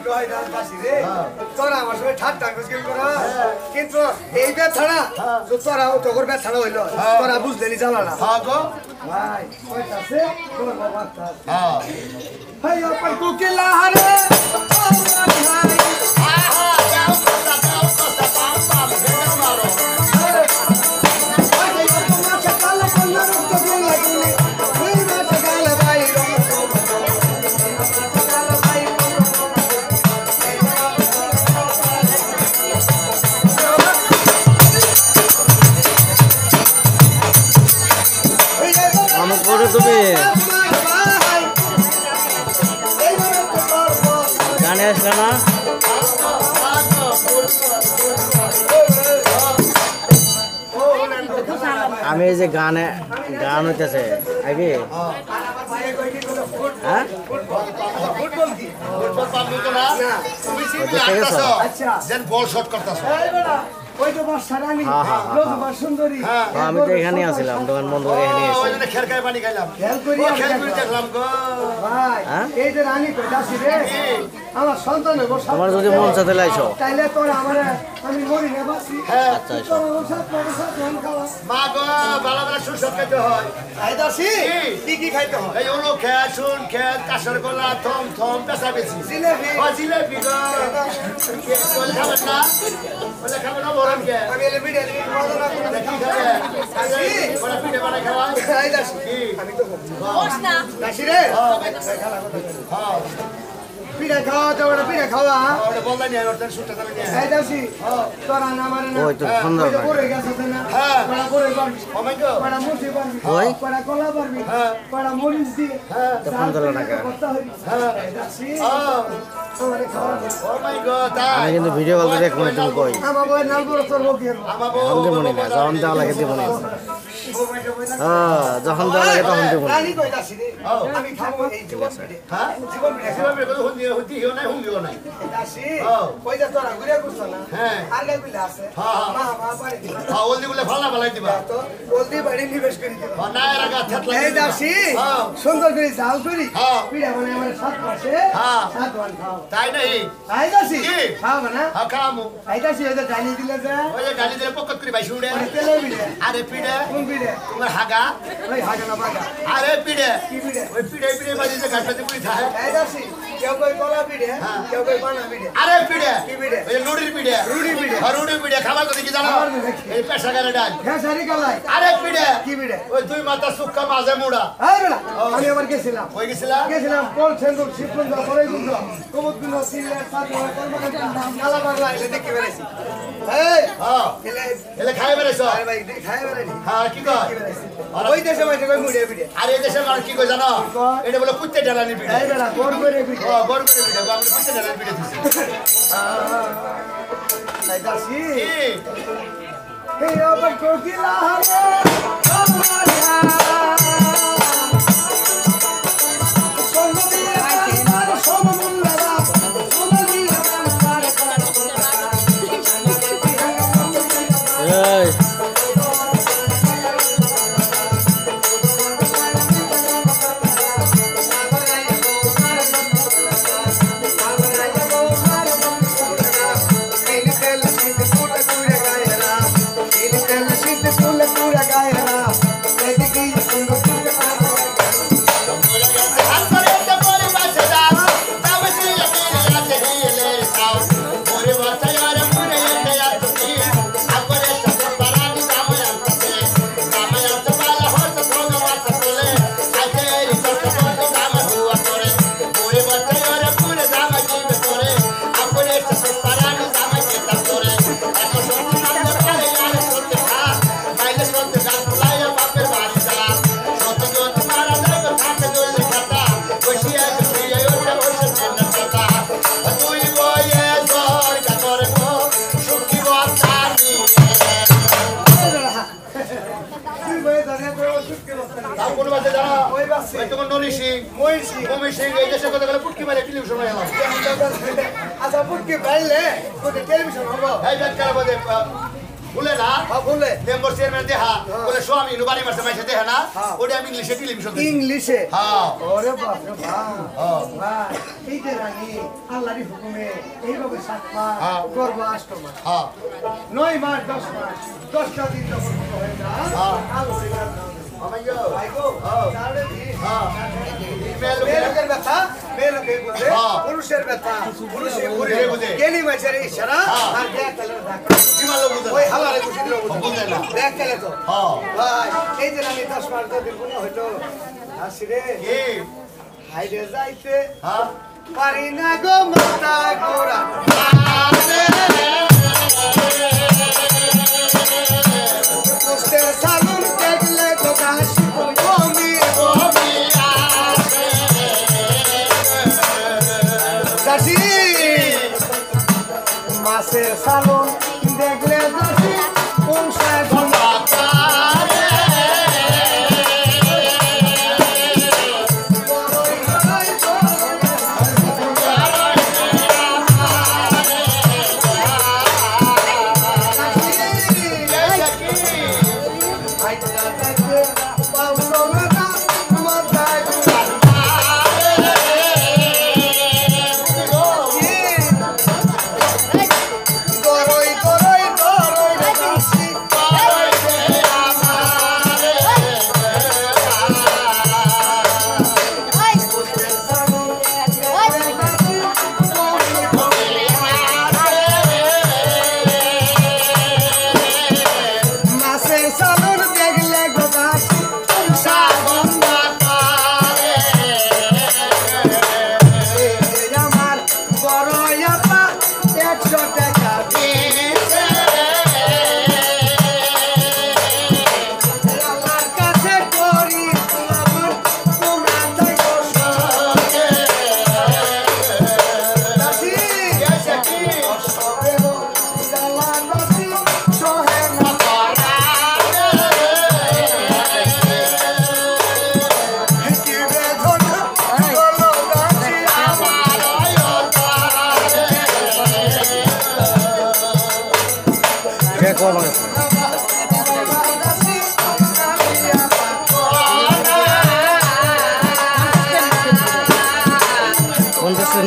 কয় না কাশি রে তোরা আমার সঙ্গে ঠাট্টা করছিস করা কিন্তু এই ব্যথাটা তো তোরাও তোর ব্যথাটা হইলো তোরা বুঝলেনি জানা না হ্যাঁ গো ভাই কইতাছে তোর বাবা তা হ্যাঁ ভাই अपन কুকিলা হারে ভাই আহা যাও কথা পাম পাম ভেঙে মারো তুমি গানে আসলে না আমি এই যে গান হইতেছে আইবি হ্যাঁ বল শট করতেছ আমি তো এখানে আসছিলাম দোকান বন্ধ করে এখানে খেরকায় পানি খাইলাম দেখলাম গো আমার যদি মন চাতে লাইছো আচ্ছা মা গো বালা বালা সুস্বাদ খাইতে হয় কি কি খাইতে হয় এই হলো খেত শুন খেত কাঁসার গোলা থম থম পেঁচা বেশি জিলেবি গো বলে খাবেন না বলে খাবেন না বরণ কে আমি এলে ভিডিও দিই মজা না করে কি খাবে বড় পিঠে বানাই খাওয়া আমি তো বস না দাসি রে হ্যাঁ পিঠা খাওয়া তো ওটা পিঠা খাওয়া ওটা বললাই নি ওটা সুটটা তাহলে নি এই দাসি তোরা না মারে না ওই তো সুন্দর ওই তো পড়ে গেছে না হ্যাঁ বড় পড়ে পারবি ও মাই গড বড় মুছি পারবি ওই বড় কলা পারবি বড় মরিচ দিয়ে তো 15 টাকা হ্যাঁ এই দাসি আমারে খাওয়া ও মাই গড আমি কিন্তু ভিডিও কল করে দেখো তুমি কই আমার বই নাল বড় তোর লোক দিয়ে আমার বউ আমি মনে না যখন দেওয়া লাগে দিব না হ্যাঁ যখন দেওয়া লাগে তখন দিব না রানী কই দাসি রে আমি খাবো এই জীবন পিঠে হ্যাঁ জীবন পিঠে কিভাবে কত হতি হিও নাই হুঙ্গিও নাই দাসি কই যা তোরা ঘুরে করছ না হ্যাঁ আর গাই বিলা আছে হ্যাঁ মা মা পারে দিবা হ্যাঁ ওলদি গুলো ফালা ফালাই দিবা তো বলদি বাড়ি নিবেশ করে দিবা না এর আগে থেত এই লাগি দাসি হ্যাঁ সুন্দর করে জাল করি হ্যাঁ পিড়া মানে আমার সাত পাশে হ্যাঁ সাত ওয়ান খাও তাই নাই এই দাসি কি? খাও না হ্যাঁ খামু এই দাসি এই ডালি দিলে যে ওই যে গালি দিলে পকত করে বাইসি উড়ে তেলে বিলে আরে পিড়ে কোন বিলে তোমার হাগা ওই হাজা না বাগা আরে পিড়ে কি বিলে ওই পিড়ে পিড়ে বাজি যে ঘাটতে পুরি থাকে এই দাসি কেউ কই কলা পিড়ে কেউ কই বানা পিড়ে আরে পিড়ে কি পিড়ে? ওই যে লুড়ির পিড়ে রুড়ি পিড়ে। রুড়ির পিড়ে খাবার কথা কি জানো খাবার কথা কি? এই পেশা গালে ডাল হ্যাঁ সারি কালাই আরে পিড়ে কি পিড়ে ওই দুই মাথা সুক্কা মাঝে মুড়া এই বেলা আমি আবার গেছিলাম ওই গেছিলা গেছিলাম কোল সেন্দুর শিবকুঞ্জ পরেগুঞ্জ কমতগুঞ্জ সিলেট সাতগুলো কর্মকাণ্ড নালা বাংলা এলে দেখে বেড়াইছি এই হ্যাঁ এলে এলে খাই বেড়েছ আরে ভাই খাই বেড়াইনি হ্যাঁ কি কয় ওই দেশে মাইতে কই মুড়ে পিড়ে আর এই দেশের মানুষ কি কয় জানো এটা বলে কুত্তে ডালানি পিড়ে এই বেলা বড় করে পিড়ে ও গড় করে পিড়ে আমরা কুত্তে ডালানি পিড়ে দিছি এই দাসি কি এই ওপর কোকিলা হারে এই আচ্ছা পুটকি বাইলে কোতে টেলিভিশন হবো এই ব্যাগ কার বদে বলে না বলে মেম্বার চেয়ারম্যান দেখা বলে স্বামী নুবানি মারছে মাইছে দেখা না ওটা আমি ইংলিশে টেলিভিশন ইংলিশে হ্যাঁ ওরে বাপ রে বাপ ভাই এই যে রানী আল্লাহর হুকুমে এইভাবে 7 মাস গর্ভ 8 মাস 9 মাস 10 মাস 10টা দিন যখন হয়ে যায় আল্লাহ আমাইও ভাইগো তাহলে মেলোকের ব্যথা মেলোকে বুঝে পুরুষের ব্যথা পুরুষের বুঝে কেনি মাছের ইশারা আর দেখ তাহলে কিমালো বুঝে ওই হালারে বুঝে দিল বুঝে না দেখ তাহলে তো ভাই এই যে আমি 10 মাস দিন কোন হইতো আসিরে কি হাইরে যাইতে পারি না গো মাতা গোরা পোস্টের সালুন দেখলে তো কাশি কমি কাশি মাসের সালুন দেখলে কাশি পৌঁছায়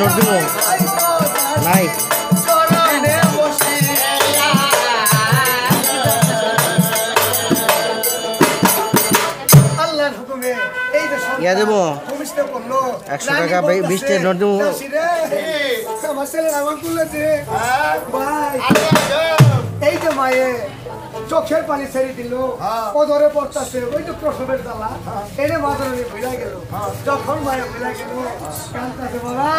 নোট দিব নাই আল্লাহর হুকুমে এই যে ইয়া দেব 100 টাকা 20 টাকা নোট দেব আমার ছেলে আমার বলেছে ভাই এই যে মায়ে চোখের পানি ছেড়ে দিল ও ধরে পড়তেছে ওই তো প্রসবের জ্বালা এনে মাঝে ভুলা গেল যখন মায়ে ভুলা গেল কাঁদতেছে বাবা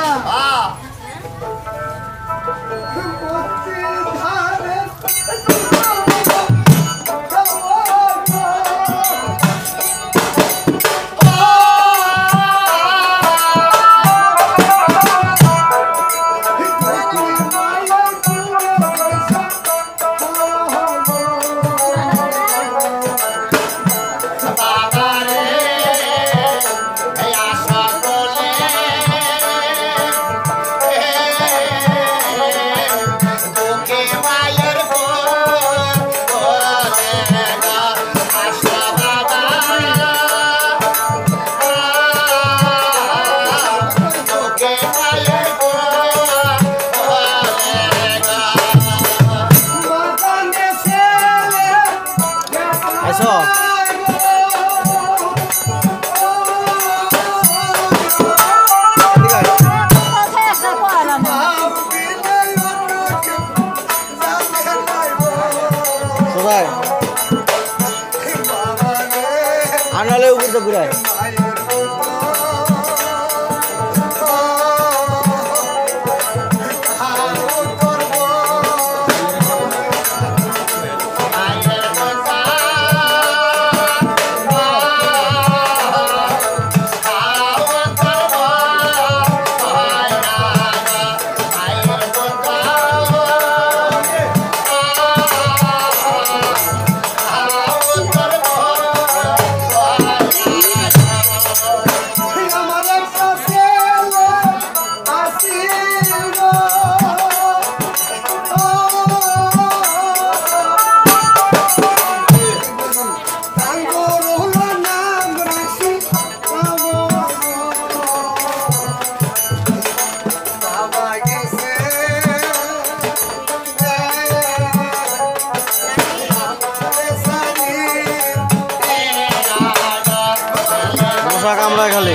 আনালে উপর তো ঘুরায় কামড়ায় খালি